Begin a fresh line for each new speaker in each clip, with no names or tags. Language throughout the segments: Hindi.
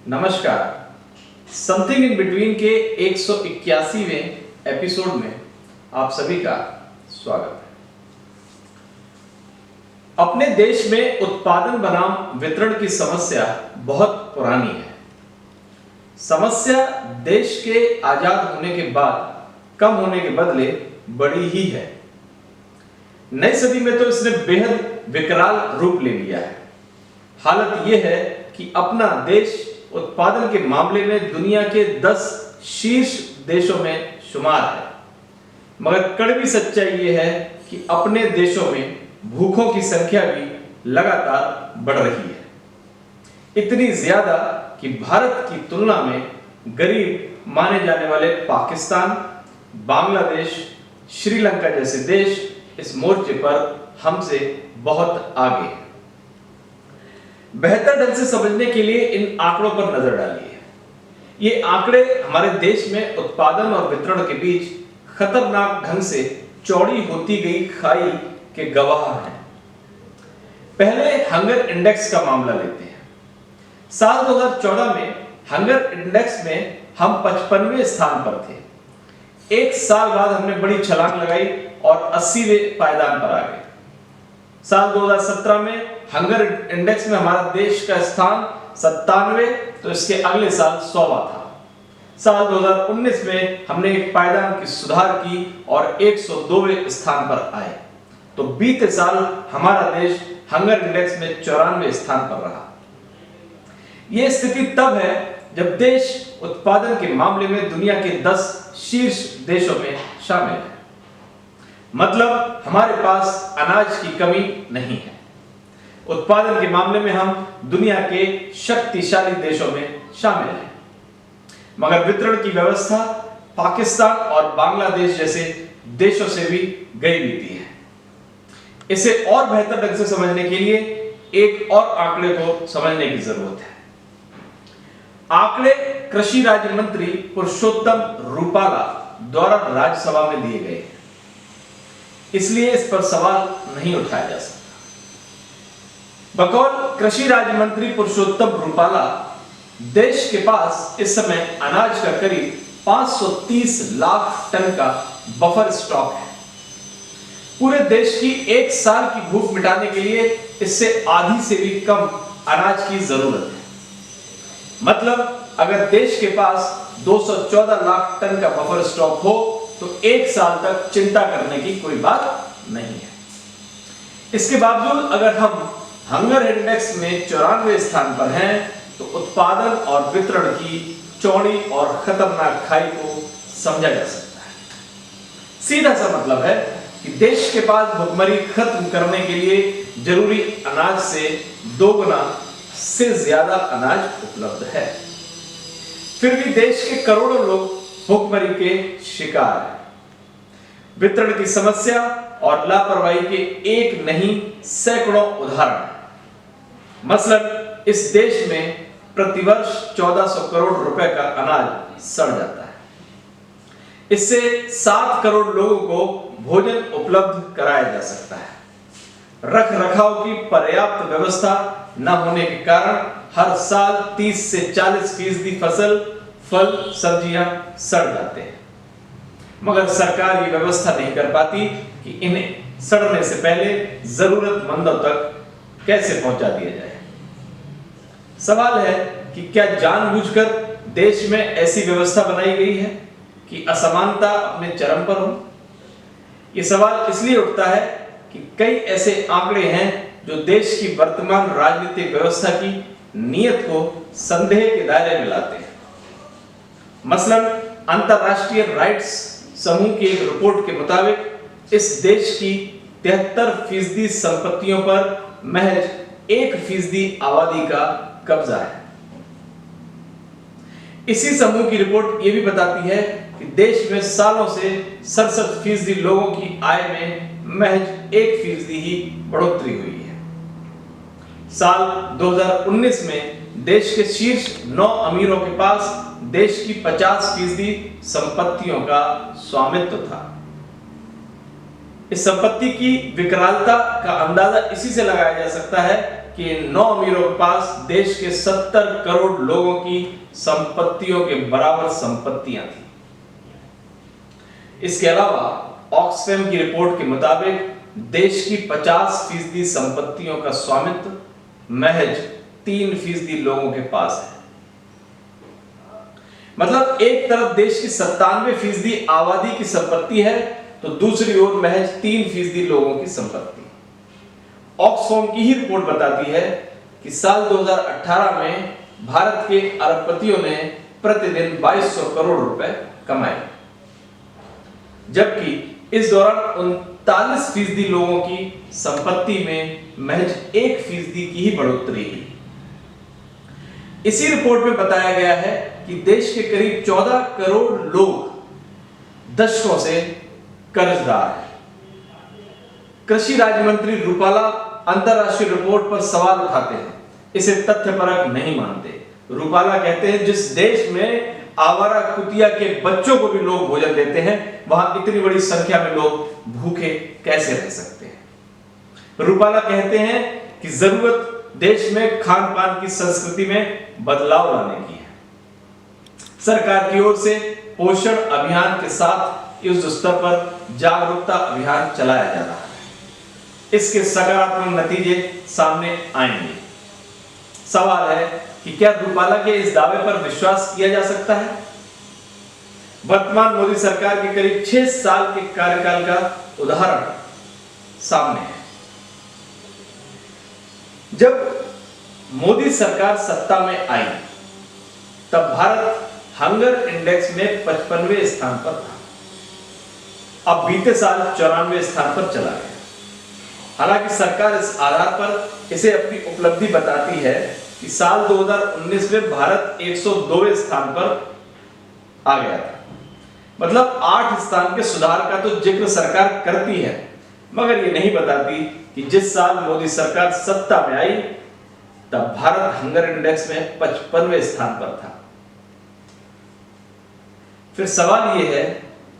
नमस्कार। समथिंग इन बिटवीन के 181वें एपिसोड में आप सभी का स्वागत है। अपने देश में उत्पादन बनाम वितरण की समस्या बहुत पुरानी है। समस्या देश के आजाद होने के बाद कम होने के बदले बढ़ी ही है। नई सदी में तो इसने बेहद विकराल रूप ले लिया है। हालत यह है कि अपना देश उत्पादन के मामले में दुनिया के 10 शीर्ष देशों में शुमार है, मगर कड़वी सच्चाई यह है कि अपने देशों में भूखों की संख्या भी लगातार बढ़ रही है। इतनी ज्यादा कि भारत की तुलना में गरीब माने जाने वाले पाकिस्तान, बांग्लादेश, श्रीलंका जैसे देश इस मोर्चे पर हमसे बहुत आगे हैं। बेहतर ढंग से समझने के लिए इन आंकड़ों पर नजर डालिए। ये आंकड़े हमारे देश में उत्पादन और वितरण के बीच खतरनाक ढंग से चौड़ी होती गई खाई के गवाह हैं। पहले हंगर इंडेक्स का मामला लेते हैं। साल 2014 में हंगर इंडेक्स में हम 55वें स्थान पर थे। एक साल बाद हमने बड़ी छलांग लगाई और 80वें पायदान पर आ गए। साल 2017 में हंगर इंडेक्स में हमारा देश का स्थान 97, तो इसके अगले साल 100वां था। साल 2019 में हमने एक पायदान की सुधार की और 102वें स्थान पर आए। तो बीते साल हमारा देश हंगर इंडेक्स में 94वें स्थान पर रहा। यह स्थिति तब है जब देश उत्पादन के मामले में दुनिया के 10 शीर्ष देशों में शामिल है। मतलब हमारे पास अनाज की कमी नहीं है। उत्पादन के मामले में हम दुनिया के शक्तिशाली देशों में शामिल हैं, मगर वितरण की व्यवस्था पाकिस्तान और बांग्लादेश जैसे देशों से भी गई बीती है। इसे और बेहतर ढंग से समझने के लिए एक और आंकड़े को समझने की जरूरत है। आंकड़े कृषि राज्य मंत्री पुरुषोत्तम रूपाला द्वारा राज्यसभा में दिए गए, इसलिए इस पर सवाल नहीं उठाया जा सकता। बकौल कृषि राज्य मंत्री पुरुषोत्तम रूपाला, देश के पास इस समय अनाज का करीब 530 लाख टन का बफर स्टॉक है। पूरे देश की एक साल की भूख मिटाने के लिए इससे आधी से भी कम अनाज की जरूरत है। मतलब अगर देश के पास 214 लाख टन का बफर स्टॉक हो तो एक साल तक चिंता करने की कोई बात नहीं है। इसके बावजूद अगर हम हंगर इंडेक्स में 94वें स्थान पर हैं, तो उत्पादन और वितरण की चौड़ी और खतरनाक खाई को समझा जा सकता है। सीधा सा मतलब है कि देश के पास भुखमरी खत्म करने के लिए जरूरी अनाज से 2 गुना से ज्यादा अनाज उपलब्ध है। फिर भी देश के करोड़ों लोग भुखमरी के शिकार हैं। वितरण की समस्या और लापरवाही के एक नहीं सैकड़ों उदाहरण हैं। मसलन इस देश में प्रतिवर्ष 1400 करोड़ रुपए का अनाज सड़ जाता है। इससे 7 करोड़ लोगों को भोजन उपलब्ध कराया जा सकता है। रख रखाव की पर्याप्त व्यवस्था न होने के कारण हर साल 30 से 40% फसल, फल, सब्जियां सड़ जाते हैं, मगर सरकार ये व्यवस्था नहीं कर पाती कि इन्हें सड़ने से पहले जरूरतमंदों तक कैसे पहुंचा दिया जाए। सवाल है कि क्या जानबूझकर देश में ऐसी व्यवस्था बनाई गई है कि असमानता अपने चरम पर हो? यह सवाल इसलिए उठता है कि कई ऐसे आंकड़े हैं जो देश की वर्तमान राजनीतिक व्यवस्था की नीयत को संदेह के दायरे में लाते हैं। मसलन अंतरराष्ट्रीय राइट्स समूह की एक रिपोर्ट के मुताबिक इस देश की 73% संपत्तियों पर महज 1% आबादी का कब्जा है। इसी समूह की रिपोर्ट यह भी बताती है कि देश में सालों से 67% लोगों की आय में महज 1% ही बढ़ोतरी हुई है। साल 2019 में देश के शीर्ष 9 अमीरों के पास देश की 50% संपत्तियों का स्वामित्व था। इस संपत्ति की विकरालता का अंदाजा इसी से लगाया जा सकता है कि 9 अमीरों के पास देश के 70 करोड़ लोगों की संपत्तियों के बराबर संपत्तियां थी। इसके अलावा ऑक्सफैम की रिपोर्ट के मुताबिक देश की 50% संपत्तियों का स्वामित्व महज 3% लोगों के पास है। मतलब एक तरफ देश की 97% आबादी की संपत्ति है, तो दूसरी ओर महज 3% लोगों की संपत्ति। ऑक्सफैम की ही रिपोर्ट बताती है कि साल 2018 में भारत के अरबपतियों ने प्रतिदिन 2200 करोड़ रुपए कमाए, जबकि इस दौरान 39% लोगों की संपत्ति में महज 1% की ही बढ़ोतरी हुई। इसी रिपोर्ट में बताया गया है कि देश के करीब 14 करोड़ लोग दशकों से कर्जदार हैं। कृषि राज्य मंत्री रूपाला अंतरराष्ट्रीय रिपोर्ट पर सवाल उठाते हैं, इसे तथ्यपरक नहीं मानते। रूपाला कहते हैं जिस देश में आवारा कुतिया के बच्चों को भी लोग भोजन देते हैं, वहां इतनी बड़ी संख्या में लोग भूखे कैसे रह सकते हैं। रूपाला कहते हैं कि जरूरत देश में खान पान की संस्कृति में बदलाव लाने की है। सरकार की ओर से पोषण अभियान के साथ युद्ध स्तर पर जागरूकता अभियान चलाया जा रहा है। इसके सकारात्मक नतीजे सामने आएंगे। सवाल है कि क्या रूपाला के इस दावे पर विश्वास किया जा सकता है? वर्तमान मोदी सरकार के करीब 6 साल के कार्यकाल का उदाहरण सामने है। जब मोदी सरकार सत्ता में आई, तब भारत हंगर इंडेक्स में 55वें स्थान पर था। अब बीते साल 94वें स्थान पर चला गया। हालांकि सरकार इस आधार पर इसे अपनी उपलब्धि बताती है कि साल 2019 में भारत 102वें स्थान पर आ गया था। मतलब 8 स्थान के सुधार का तो जिक्र सरकार करती है, मगर ये नहीं बताती कि जिस साल मोदी सरकार सत्ता में आई, तब भारत हंगर इंडेक्स में 55वें स्थान पर था। फिर सवाल यह है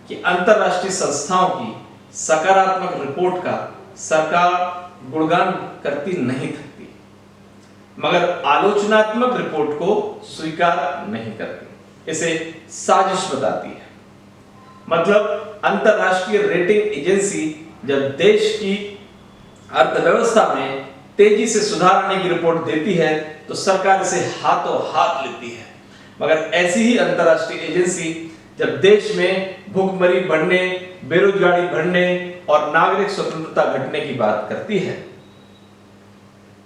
कि अंतरराष्ट्रीय संस्थाओं की सकारात्मक रिपोर्ट का सरकार गुणगान करती नहीं थकती, मगर आलोचनात्मक रिपोर्ट को स्वीकार नहीं करती, इसे साजिश बताती है। मतलब अंतरराष्ट्रीय रेटिंग एजेंसी जब देश की अर्थव्यवस्था में तेजी से सुधार आने की रिपोर्ट देती है, तो सरकार इसे हाथों हाथ लेती है। मगर ऐसी ही अंतरराष्ट्रीय एजेंसी जब देश में भूखमरी बढ़ने, बेरोजगारी बढ़ने और नागरिक स्वतंत्रता घटने की बात करती है,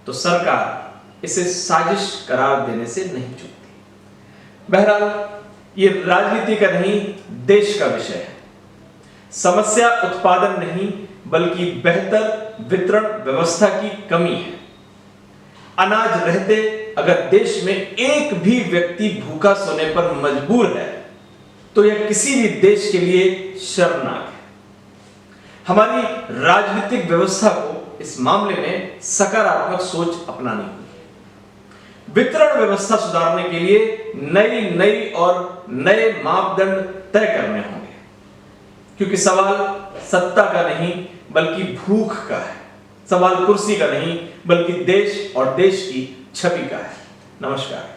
तो सरकार इसे साजिश करार देने से नहीं चूकती। बहरहाल ये राजनीति का नहीं, देश का विषय है। समस्या उत्पादन नहीं, बल्कि बेहतर वितरण व्यवस्था की कमी है। अनाज रहते अगर देश में एक भी व्यक्ति भूखा सोने पर मजबूर है, तो यह किसी भी देश के लिए शर्मनाक है। हमारी राजनीतिक व्यवस्था को इस मामले में सकारात्मक सोच अपनानी होगी। वितरण व्यवस्था सुधारने के लिए नई और नए मापदंड तय करने होंगे, क्योंकि सवाल सत्ता का नहीं बल्कि भूख का है। सवाल कुर्सी का नहीं बल्कि देश और देश की छवि का है। नमस्कार।